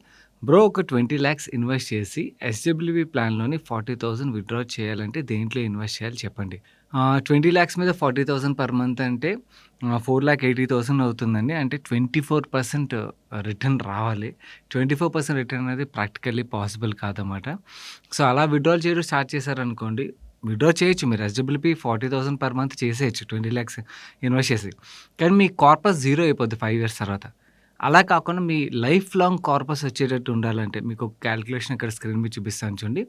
బ్రో ఒక 20 lakhs ఇన్వెస్ట్ చేసి ఎస్డబ్ల్యూబీ ప్లాన్లోని 40,000 విత్డ్రా చేయాలంటే దేంట్లో ఇన్వెస్ట్ చేయాలి చెప్పండి. 20 lakhs మీద 40,000 పర్ మంత్ అంటే 4,80,000 అవుతుందండి. అంటే 24% రిటర్న్ రావాలి. 24% రిటర్న్ అనేది ప్రాక్టికల్లీ పాసిబుల్ కాదన్నమాట. సో అలా విత్డ్రాల్ చేయడం స్టార్ట్ చేశారనుకోండి, విత్డ్రా చేయొచ్చు మీరు ఎస్డబ్ల్యూపీ 40,000 పర్ మంత్ చేసేయచ్చు 20 lakhs ఇన్వెస్ట్ చేసి. కానీ మీ కార్పస్ 0 అయిపోద్ది 5 years తర్వాత. అలా కాకుండా మీ లైఫ్ లాంగ్ కార్పస్ వచ్చేటట్టు ఉండాలంటే మీకు ఒక క్యాలిక్యులేషన్ ఇక్కడ స్క్రీన్ మీద చూపిస్తాను చూడండి.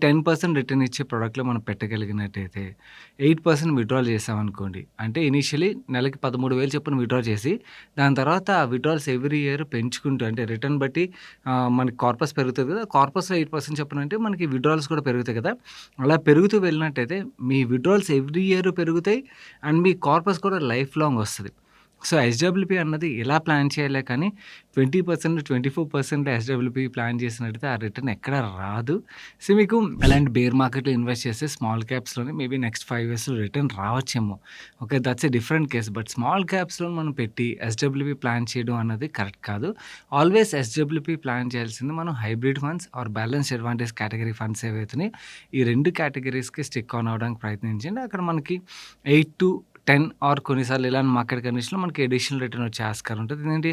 10% రిటర్న్ ఇచ్చే ప్రోడక్ట్‌లో మనం పెట్టగలిగినట్టయితే 8% విత్‌డ్రాల్ చేసామనుకోండి. అంటే ఇనీషియల్లీ నెలకి 13,000 చొప్పున విత్‌డ్రా చేసి దాని తర్వాత విత్‌డ్రాల్స్ ఎవ్రీ ఇయర్ పెంచుకుంటూ అంటే రిటర్న్ బట్టి మనకి కార్పస్ పెరుగుతది కదా! కార్పస్‌లో 8% చొప్పున అంటే మనకి విత్‌డ్రాల్స్ కూడా పెరుగుతాయి కదా! అలా పెరుగుతూ వెళ్ళినట్టయితే మీ విత్‌డ్రాల్స్ ఎవ్రీ ఇయర్ పెరుగుతాయి. అండ్ మీ కార్పస్ కూడా లైఫ్ లాంగ్ వస్తది. సో, ఎస్‌డబ్ల్యూపీ అన్నది ఎలా ప్లాన్ చేయాలే కానీ 20%, 24% ఎస్‌డబ్ల్యూపీ ప్లాన్ చేసినట్టయితే ఆ రిటర్న్ ఎక్కడ రాదు. సో, మీకు అలాంటి బేర్ మార్కెట్‌లో ఇన్వెస్ట్ చేస్తే స్మాల్ క్యాప్స్‌లోనే మేబీ నెక్స్ట్ 5 ఇయర్స్‌లో రిటర్న్ రావచ్చేమో. Okay. That's a different case. But small క్యాప్స్‌లో మనం పెట్టి ఎస్‌డబ్ల్యూపీ ప్లాన్ చేయడం అన్నది కరెక్ట్ కాదు. ఆల్వేస్ ఎస్‌డబ్ల్యూపీ ప్లాన్ చేయాల్సింది మనం hybrid funds or balanced advantage category funds ఏవైతున్నాయో ఈ 2 కేటగిరీస్‌కి స్టిక్ ఆన్ అవ్వడానికి ప్రయత్నించండి. అక్కడ మనకి 8-10 ఆర్ కొన్నిసార్లు ఇలాంటి మార్కెట్ కండిషన్‌లో మనకి అడిషనల్ రిటర్న్ వచ్చే ఆస్కారం ఉంటది. ఎందుకంటే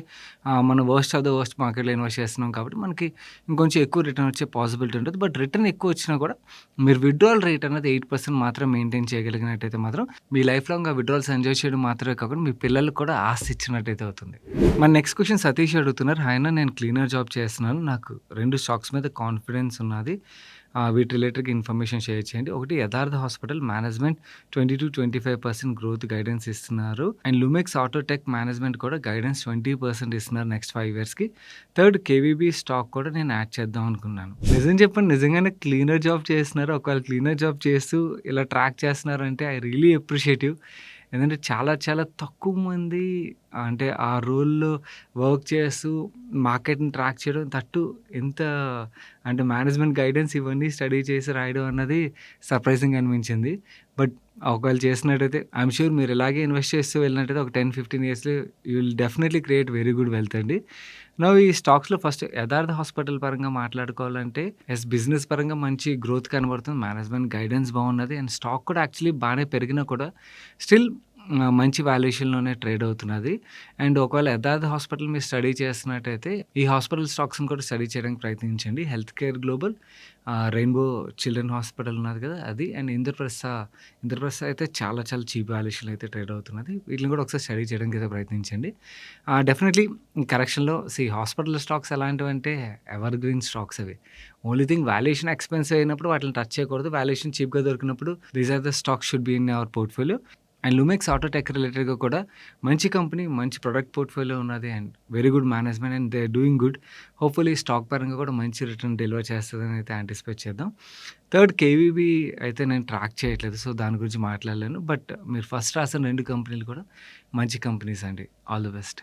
మనం వర్స్ట్ ఆఫ్ ద వర్స్ట్ మార్కెట్‌లో ఇన్వెస్ట్ చేస్తున్నాం కాబట్టి మనకి ఇంకొంచెం ఎక్కువ రిటర్న్ వచ్చే పాసిబిలిటీ ఉంటది. బట్ రిటర్న్ ఎక్కువ వచ్చినా కూడా మీరు విత్‌డ్రావల్ రేట్ అనేది 8% మాత్రం మెయింటైన్ చేయగలిగినట్టయితే మాత్రం మీ లైఫ్ లాంగ్ ఆ విత్‌డ్రావల్స్ ఎంజాయ్ చేయడం మాత్రమే కాకుండా మీ పిల్లలకు కూడా ఆస్తి ఇచ్చినట్టయితే అవుతుంది. మన నెక్స్ట్ క్వెషన్ సతీష్ అడుగుతున్నారు. హాయ్ అన్న, నేను క్లీనర్ జాబ్ చేస్తున్నాను. నాకు 2 స్టాక్స్ మీద కాన్ఫిడెన్స్ ఉన్నది. వీటి రిలేటెడ్‌గా ఇన్ఫర్మేషన్ షేర్ చేయండి. ఒకటి యథార్థ హాస్పిటల్ మేనేజ్మెంట్ 20-25% గ్రోత్ గైడెన్స్ ఇస్తున్నారు. అండ్ లుమెక్స్ ఆటోటెక్ మేనేజ్మెంట్ కూడా గైడెన్స్ 20% ఇస్తున్నారు నెక్స్ట్ 5 ఇయర్స్‌కి. థర్డ్ కేవీబీ స్టాక్ కూడా నేను యాడ్ చేద్దాం అనుకున్నాను. నిజం చెప్పండి, నిజంగానే క్లీనర్ జాబ్ చేస్తున్నారు. ఒకవేళ క్లీనర్ జాబ్ చేస్తూ ఇలా ట్రాక్ చేస్తున్నారంటే ఐ రియల్లీ అప్రిషియేట్ యూ. ఎందుకంటే చాలా చాలా తక్కువ మంది అంటే ఆ రోల్‌లో వర్క్ చేస్తూ మార్కెట్‌ని ట్రాక్ చేయడం దట్టు ఎంత అంటే మేనేజ్మెంట్ గైడెన్స్ ఇవన్నీ స్టడీ చేసి రాయడం అన్నది సర్ప్రైజింగ్‌గా అనిపించింది. బట్ ఒకవేళ చేసినట్టయితే ఐయామ్ ష్యూర్ మీరు ఇలాగే ఇన్వెస్ట్ చేస్తూ వెళ్ళినట్టయితే ఒక 10-15 ఇయర్స్‌లో you will definitely create very good wealth అండి. నౌ ఈ స్టాక్స్‌లో ఫస్ట్ యథార్థ హాస్పిటల్ పరంగా మాట్లాడుకోవాలంటే బిజినెస్ పరంగా మంచి గ్రోత్ కనబడుతుంది. మేనేజ్మెంట్ గైడెన్స్ బాగున్నది. అండ్ స్టాక్ కూడా యాక్చువల్లీ బాగానే పెరిగినా కూడా స్టిల్ మంచి వాల్యుయేషన్‌లోనే ట్రేడ్ అవుతున్నది. అండ్ ఒకవేళ యథార్థ హాస్పిటల్ మీరు స్టడీ చేస్తున్నట్టయితే ఈ హాస్పిటల్ స్టాక్స్‌ని కూడా స్టడీ చేయడానికి ప్రయత్నించండి. Health care global, rainbow children hospital ఉన్నది కదా అది. అండ్ ఇంద్రప్రస్థ అయితే చాలా చాలా చీప్ వాల్యుయేషన్‌లో అయితే ట్రేడ్ అవుతున్నది. వీటిని కూడా ఒకసారి స్టడీ చేయడానికి అయితే ప్రయత్నించండి. డెఫినెట్‌లీ కరెక్షన్‌లో హాస్పిటల్ స్టాక్స్ ఎలాంటివంటే ఎవర్ గ్రీన్ స్టాక్స్ అవి. ఓన్లీ థింగ్ వాల్యుయేషన్ ఎక్స్‌పెన్సివ్ అయినప్పుడు వాటిని టచ్ చేయకూడదు. వాల్యుయేషన్ చీప్‌గా దొరికినప్పుడు these are the stocks should be in our portfolio. And Lumax Autotech రిలేటెడ్‌గా కూడా మంచి కంపెనీ, మంచి ప్రొడక్ట్ పోర్ట్‌ఫోలియో ఉన్నది. And very good management and they are doing good. Hopefully stock పరంగా కూడా మంచి రిటర్న్ డెలివర్ చేస్తదని అయితే యాంటిసిపేట్ చేద్దాం. థర్డ్ కేవీబీ అయితే నేను ట్రాక్ చేయట్లేదు. సో, దాని గురించి మాట్లాడలేను. బట్ మీరు ఫస్ట్ రాసిన 2 కంపెనీలు కూడా మంచి కంపెనీస్ అండి. All the best.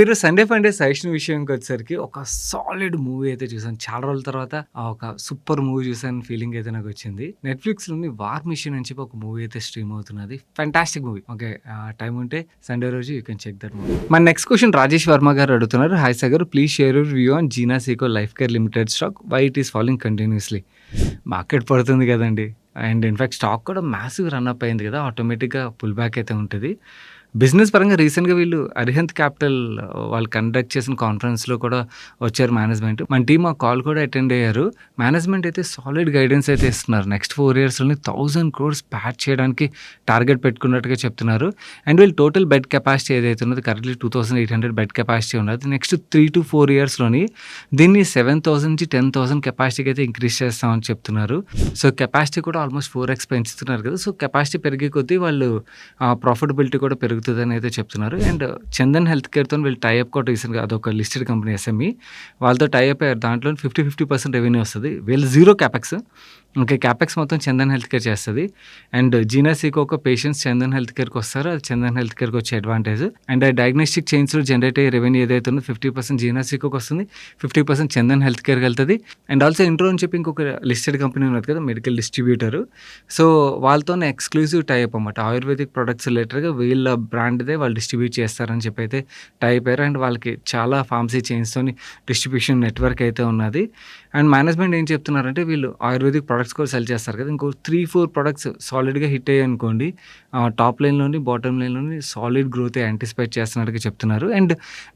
ఈరోజు సండే ఫండే సజెషన్ విషయానికి వచ్చేసరికి ఒక సాలిడ్ మూవీ అయితే చూసాను. చాలా రోజుల తర్వాత ఒక సూపర్ మూవీ చూసాను ఫీలింగ్ అయితే నాకు వచ్చింది. నెట్‌ఫ్లిక్స్‌లోని వార్ మిషన్ అని చెప్పి ఒక మూవీ అయితే స్ట్రీమ్ అవుతున్నది. Fantastic movie. ఓకే. టైం ఉంటే సండే రోజు you can check that movie. మన నెక్స్ట్ క్వెషన్ రాజేష్ వర్మ గారు అడుగుతున్నారు. Hi Sagar, please share your view on Jeena Sikho life care limited stock. Why it is following continuously. Market పడుతుంది కదండి. అండ్ ఇన్‌ఫాక్ట్ స్టాక్ కూడా massive run up అయింది కదా. ఆటోమేటిక్‌గా పుల్ బ్యాక్ అయితే ఉంటది. బిజినెస్ పరంగా రీసెంట్‌గా వీళ్ళు అరిహంత్ క్యాపిటల్ వాళ్ళు కండక్ట్ చేసిన కాన్ఫరెన్స్‌లో కూడా వచ్చారు మేనేజ్మెంట్. మన టీమ్ ఆ కాల్ కూడా అటెండ్ అయ్యారు. మేనేజ్మెంట్ అయితే సాలిడ్ గైడెన్స్ అయితే ఇస్తున్నారు. నెక్స్ట్ 4 ఇయర్స్‌లోనే 1000 క్రోర్స్ ప్యాచ్ చేయడానికి టార్గెట్ పెట్టుకున్నట్టుగా చెప్తున్నారు. అండ్ వీళ్ళు టోటల్ బెడ్ కెపాసిటీ ఏదైతే ఉన్నదో కరెంట్లీ 2800 బెడ్ కెపాసిటీ ఉన్నది. నెక్స్ట్ 3-4 ఇయర్స్‌లోని దీన్ని 7000 నుంచి 10,000 కెపాసిటీకి అయితే ఇంక్రీజ్ చేస్తామని చెప్తున్నారు. సో, కెపాసిటీ కూడా ఆల్మోస్ట్ 4x పెంచుతున్నారు కదా. సో, కెపాసిటీ పెరిగే కొద్దీ వాళ్ళు ప్రాఫిటబిలిటీ కూడా పెరుగుతుందని అయితే చెప్తున్నారు. అండ్ చందన్ హెల్త్ కేర్‌తో వీళ్ళు టై అప్ కూడా రీసెంట్‌గా అదొక లిస్టెడ్ కంపెనీ ఎస్ఎంఈ. వాళ్ళతో టై అప్ అయ్యారు. దాంట్లో 50% రెవెన్యూ వస్తది. వీళ్ళు జీరో క్యాపెక్స్. ఓకే. క్యాపెక్స్ మొత్తం చందన్ హెల్త్ కేర్ చేస్తది. అండ్ జీనా సీకో ఒక పేషెంట్స్ చందన్ హెల్త్ కేర్‌కి వస్తారు. అది చందన్ హెల్త్ కేర్‌కి వచ్చే అడ్వాంటేజ్. అండ్ డయాగ్నోస్టిక్ చైన్స్‌లో జనరేట్ అయ్యే రెవెన్యూ ఏదైతే ఉందో 50% జీనా సీకోకి వస్తుంది. 50% చందన్ హెల్త్ కేర్‌కి వెళ్తది. అండ్ ఆల్సో ఇంట్రో అని చెప్పి ఇంకొక లిస్టెడ్ కంపెనీ ఉన్నది కదా, మెడికల్ డిస్ట్రిబ్యూటర్. సో, వాళ్ళతోనే ఎక్స్‌క్లూజివ్ టై అప్ అన్నమాట. ఆయుర్వేదిక్ ప్రొడక్ట్స్ రిలేటెడ్‌గా వీళ్ళ బ్రాండ్‌దే వాళ్ళు డిస్ట్రిబ్యూట్ చేస్తారని చెప్పి అయితే టై అయిపోయారు. అండ్ వాళ్ళకి చాలా ఫార్మసీ చైన్స్‌తోని డిస్ట్రిబ్యూషన్ నెట్‌వర్క్ అయితే ఉన్నది. అండ్ మేనేజ్మెంట్ ఏం చెప్తున్నారంటే వీళ్ళు ఆయుర్వేదిక్ ప్రొడక్ట్స్ కూడా సెల్ చేస్తారు కదా! ఇంకో 3, 4 ప్రొడక్ట్స్ సాలిడ్‌గా హిట్ అయ్యాయనుకోండి, టాప్ లైన్‌లోని, బాటమ్ లైన్‌లోని సాలిడ్ గ్రోతే యాంటిసిపేట్ చేస్తున్నట్టుగా చెప్తున్నారు. అండ్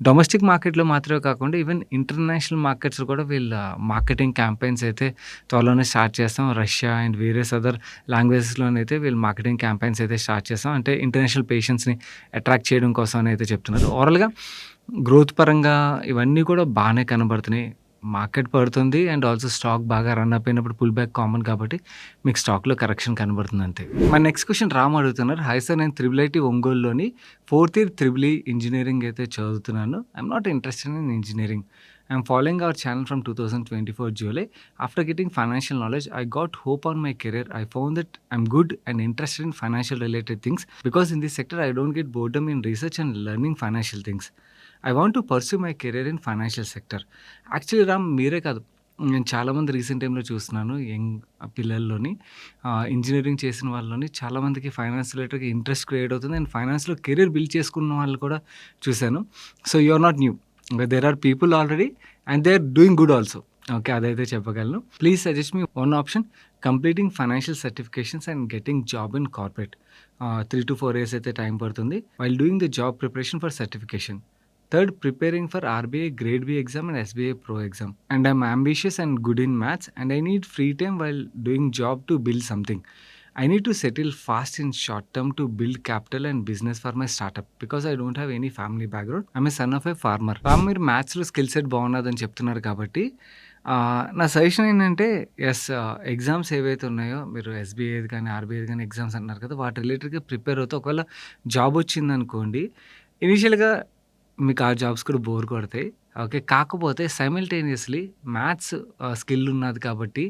డొమెస్టిక్ మార్కెట్‌లో మాత్రమే కాకుండా ఈవెన్ ఇంటర్నేషనల్ మార్కెట్స్‌లో కూడా వీళ్ళ మార్కెటింగ్ క్యాంపెయిన్స్ అయితే త్వరలోనే స్టార్ట్ చేస్తాం. రష్యా అండ్ వేరియస్ అదర్ లాంగ్వేజెస్‌లోనైతే వీళ్ళు మార్కెటింగ్ క్యాంపెయిన్స్ అయితే స్టార్ట్ చేస్తాం. అంటే ఇంటర్నేషనల్ పేషెంట్స్‌ని అట్రాక్ట్ చేయడం కోసం అని అయితే చెప్తున్నారు. ఓవరాల్‌గా గ్రోత్ పరంగా ఇవన్నీ కూడా బానే కనబడుతున్నాయి. మార్కెట్ పడుతుంది అండ్ ఆల్సో స్టాక్ బాగా రన్ అప్ అయినప్పుడు పుల్ బ్యాక్ కామన్ కాబట్టి మీకు స్టాక్‌లో కరెక్షన్ కనబడుతుంది అంతే. మన నెక్స్ట్ క్వెషన్ రామ్ అడుగుతున్నారు. హాయ్ సార్, నేను త్రిబుల్ ఐటీ ఒంగోలులోని 4థ్ ఇయర్ త్రిబుల్ ఈ ఇంజినీరింగ్ అయితే చదువుతున్నాను. I'm not interested in engineering. I'm following our channel from 2024 July. After getting financial knowledge, I got hope on my career. I found that I'm good and interested in financial related things because in this sector I don't get boredom in research and learning financial things. I want to pursue my career in financial sector. Actually Ram మీరే కాదు, నేను చాలామంది recent టైంలో చూస్తున్నాను young పిల్లల్లోని engineering చేసిన వాళ్ళలోని చాలామందికి finance రిలేటెడ్‌గా interest create అవుతుంది. అండ్ ఫైనాన్స్‌లో కెరీర్ బిల్డ్ చేసుకున్న వాళ్ళు కూడా చూశాను. So you are not new. There are people already and they are doing good also. Okay, అదైతే చెప్పగలను. Please suggest me one option completing financial certifications and getting job in corporate. 3 to 4 years అయితే time పడుతుంది. While doing the job preparation for certification. Third, preparing for RBI Grade B exam and SBI Pro exam. And I'm ambitious and good in maths and I need free time while doing job to build something. I need to settle fast in short term to build capital and business for my startup because I don't have any family background. I'm a son of a farmer. మీరు మ్యాథ్స్‌లో skill set బాగున్నదని చెప్తున్నారు కాబట్టి నా suggestion ఏంటంటే exams ఏవైతే ఉన్నాయో మీరు ఎస్బీఐది కానీ ఆర్బీఐది కానీ ఎగ్జామ్స్ అంటున్నారు కదా, వాటి రిలేటెడ్గా ప్రిపేర్ అవుతూ ఒకవేళ జాబ్ వచ్చిందనుకోండి, ఇనీషియల్‌గా మీకు ఆ జాబ్స్ కూడా బోర్ కొడతాయి. ఓకే. కాకపోతే సైమల్టేనియస్‌లీ మ్యాథ్స్ స్కిల్ ఉన్నది కాబట్టి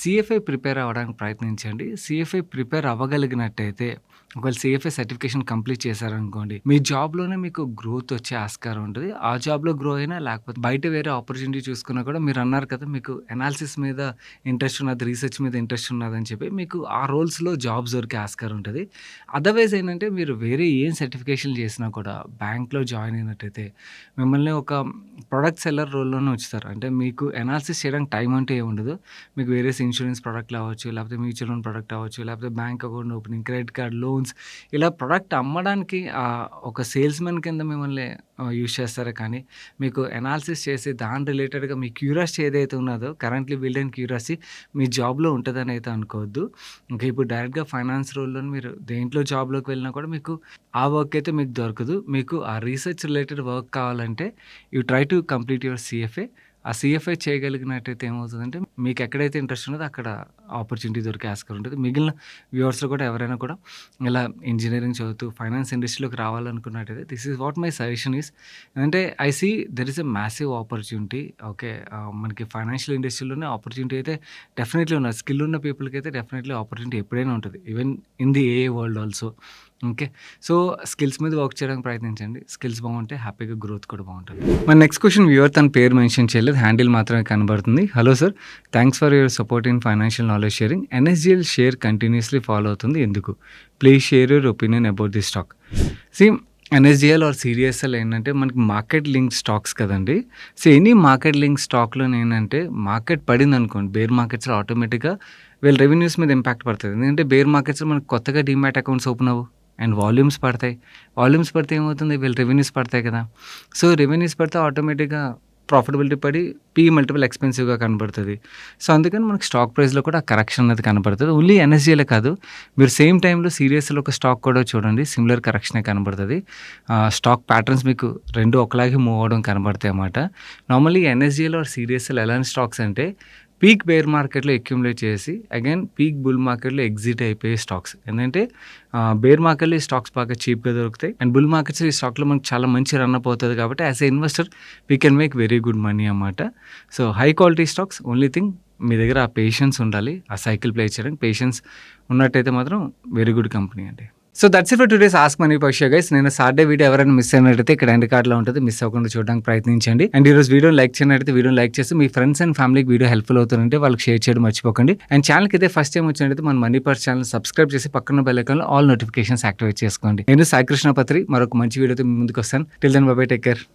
సీఎఫ్ఐ ప్రిపేర్ అవ్వడానికి ప్రయత్నించండి. సీఎఫ్ఐ ప్రిపేర్ అవ్వగలిగినట్టయితే ఒకవేళ సీఎఫ్ఐ సర్టిఫికేషన్ కంప్లీట్ చేశారనుకోండి, మీ జాబ్‌లోనే మీకు గ్రోత్ వచ్చే ఆస్కారం ఉంటది. ఆ జాబ్‌లో గ్రో అయినా లేకపోతే బయట వేరే ఆపర్చునిటీ చూసుకున్నా కూడా మీరు అన్నారు కదా మీకు ఎనాలిసిస్ మీద ఇంట్రెస్ట్ ఉన్నది, రీసెర్చ్ మీద ఇంట్రెస్ట్ ఉన్నదని చెప్పి మీకు ఆ రోల్స్‌లో జాబ్స్ దొరికే ఆస్కారం ఉంటది. అదర్‌వైజ్ ఏంటంటే మీరు వేరే ఏం సర్టిఫికేషన్‌లు చేసినా కూడా బ్యాంక్‌లో జాయిన్ అయినట్టయితే మిమ్మల్ని ఒక ప్రొడక్ట్ సెల్లర్ రోల్‌లోనే ఉంచుతారు. అంటే మీకు ఎనాలిసిస్ చేయడానికి టైం అంటూ ఏమి ఉండదు. మీకు వేరియస్ ఇన్సూరెన్స్ ప్రొడక్ట్‌లు అవ్వచ్చు, లేకపోతే మ్యూచువల్ ఫండ్ ప్రొడక్ట్ అవ్వచ్చు, లేకపోతే bank account opening, credit card, loans ఇలా ప్రొడక్ట్ అమ్మడానికి ఒక సేల్స్‌మెన్ కింద మిమ్మల్ని యూజ్ చేస్తారే కానీ మీకు ఎనాలిసిస్ చేసి దాని రిలేటెడ్‌గా మీ క్యూరియాసిటీ ఏదైతే ఉన్నదో కరెంట్‌లీ బిల్డ్ అయిన క్యూరియాసిటీ మీ జాబ్‌లో ఉంటదని అయితే అనుకోవద్దు. ఇంకా ఇప్పుడు డైరెక్ట్‌గా ఫైనాన్స్ రోల్‌లోని మీరు దేంట్లో జాబ్‌లోకి వెళ్ళినా కూడా మీకు ఆ వర్క్ అయితే మీకు దొరకదు. మీకు ఆ రీసెర్చ్ రిలేటెడ్ వర్క్ కావాలంటే you try to complete your CFA. ఆ సీఎఫ్ఐ చేయగలిగినట్టయితే ఏమవుతుందంటే మీకు ఎక్కడైతే ఇంట్రెస్ట్ ఉన్నదో అక్కడ ఆపర్చునిటీ దొరికే ఆస్కారం ఉంటుంది. మిగిలిన వ్యూవర్స్‌లో కూడా ఎవరైనా కూడా ఇలా ఇంజినీరింగ్ చదువుతూ ఫైనాన్స్ ఇండస్ట్రీలోకి రావాలనుకున్నట్టయితే this is what my suggestion is. అంటే I see there is a massive opportunity. Okay, మనకి ఫైనాన్షియల్ ఇండస్ట్రీలోనే ఆపర్చునిటీ అయితే డెఫినెట్లీ ఉన్నది. స్కిల్ ఉన్న పీపుల్‌కి అయితే డెఫినెట్లీ ఆపర్చునిటీ ఎప్పుడైనా ఉంటుంది. Even in the AI world also. Okay. So, skills మీద వర్క్ చేయడానికి ప్రయత్నించండి. స్కిల్స్ బాగుంటే హ్యాపీగా గ్రోత్ కూడా బాగుంటుంది. మన నెక్స్ట్ క్వెషన్ వ్యూవర్ తన పేరు మెన్షన్ చేయలేదు. హ్యాండిల్ మాత్రమే కనబడుతుంది. Hello sir, thanks for your support in financial knowledge sharing. NSDL share continuously follow అవుతుంది ఎందుకు? Please share your opinion about this stock. See, NSDL or CDSL ఏంటంటే మనకి మార్కెట్ లింక్ స్టాక్స్ కదండి. సో, ఎనీ మార్కెట్ లింక్ స్టాక్‌లో ఏంటంటే market పడిందనుకోండి, bear మార్కెట్స్‌లో ఆటోమేటిక్‌గా వీళ్ళ రెవెన్యూస్ మీద ఇంపాక్ట్ పడుతుంది. ఎందుకంటే బేర్ మార్కెట్స్‌లో మనకు కొత్తగా డీమ్యాట్ అకౌంట్స్ ఓపెన్ అవ్వవు అండ్ వాల్యూమ్స్ పడతాయి. వాల్యూమ్స్ పడితే ఏమవుతుంది, వీళ్ళ రెవెన్యూస్ పడతాయి కదా. సో, రెవెన్యూస్ పడితే ఆటోమేటిక్‌గా ప్రాఫిటబిలిటీ పడి పీఈ మల్టిపుల్ ఎక్స్పెన్సివ్‌గా కనబడుతుంది. సో, అందుకని మనకి స్టాక్ ప్రైస్‌లో కూడా కరెక్షన్ అనేది కనబడుతుంది. ఓన్లీ ఎన్ఎస్‌డిఎలే కాదు, మీరు సేమ్ టైంలో సీరియస్‌లో ఒక స్టాక్ కూడా చూడండి, సిమిలర్ కరెక్షనే కనబడుతుంది. స్టాక్ ప్యాటర్న్స్ మీకు రెండు ఒకలాగే మూవ్ అవ్వడం కనబడతాయి అన్నమాట. నార్మల్లీ ఎన్ఎస్‌డిఎల్ ఆర్ సీరియస్‌ఎల్ ఎలాంటి స్టాక్స్ అంటే పీక్ బేర్ మార్కెట్లో అక్యుములేట్ చేసి అగైన్ పీక్ బుల్ మార్కెట్లో ఎగ్జిట్ అయిపోయే స్టాక్స్. ఏంటంటే బేర్ మార్కెట్లో ఈ స్టాక్స్ బాగా చీప్‌గా దొరుకుతాయి అండ్ బుల్ మార్కెట్స్‌లో ఈ స్టాక్‌లో మనకు చాలా మంచి రన్ అప్ అవుతుంది కాబట్టి as a investor we can make very good money అన్నమాట. So, high quality stocks, only thing మీ దగ్గర ఆ పేషెన్స్ ఉండాలి. ఆ సైకిల్ ప్లే చేయడానికి పేషెన్స్ ఉన్నట్టయితే మాత్రం వెరీ గుడ్ కంపెనీ అండి. So that's it for today's ask money purse guys. నేను సాటర్డే వీడియో ఎవరైనా మిస్ అయినట్టయితే ఇక్కడ ఎండ్ కార్డ్ లో ఉంటుంది, మిస్ అవ్వకుండా చూడడానికి ప్రయత్నించండి. అండ్ ఈ రోజు వీడియో లైక్ చేయనట్టయితే వీడియో లైక్ చేసి మీ ఫ్రెండ్స్ అండ్ ఫ్యామిలీకి వీడియో హెల్ప్ఫుల్ అవుతుందంటే వాళ్ళకి షేర్ చేయడం మర్చిపోకండి. అండ్ ఛానల్ కి అయితే ఫస్ట్ టైం వచ్చినట్టయితే మన మనీ పర్స్ ఛానల్ సబ్స్క్రైబ్ చేసి పక్కన బెల్ ఐకాన్ లో ఆల్ నోటిఫికేషన్స్ యాక్టివేట్ చేసుకోండి. నేను సాయి కృష్ణ పత్రి మరొక మంచి వీడియోతో మీ ముందుకు వస్తాను. Till then bye bye, take care.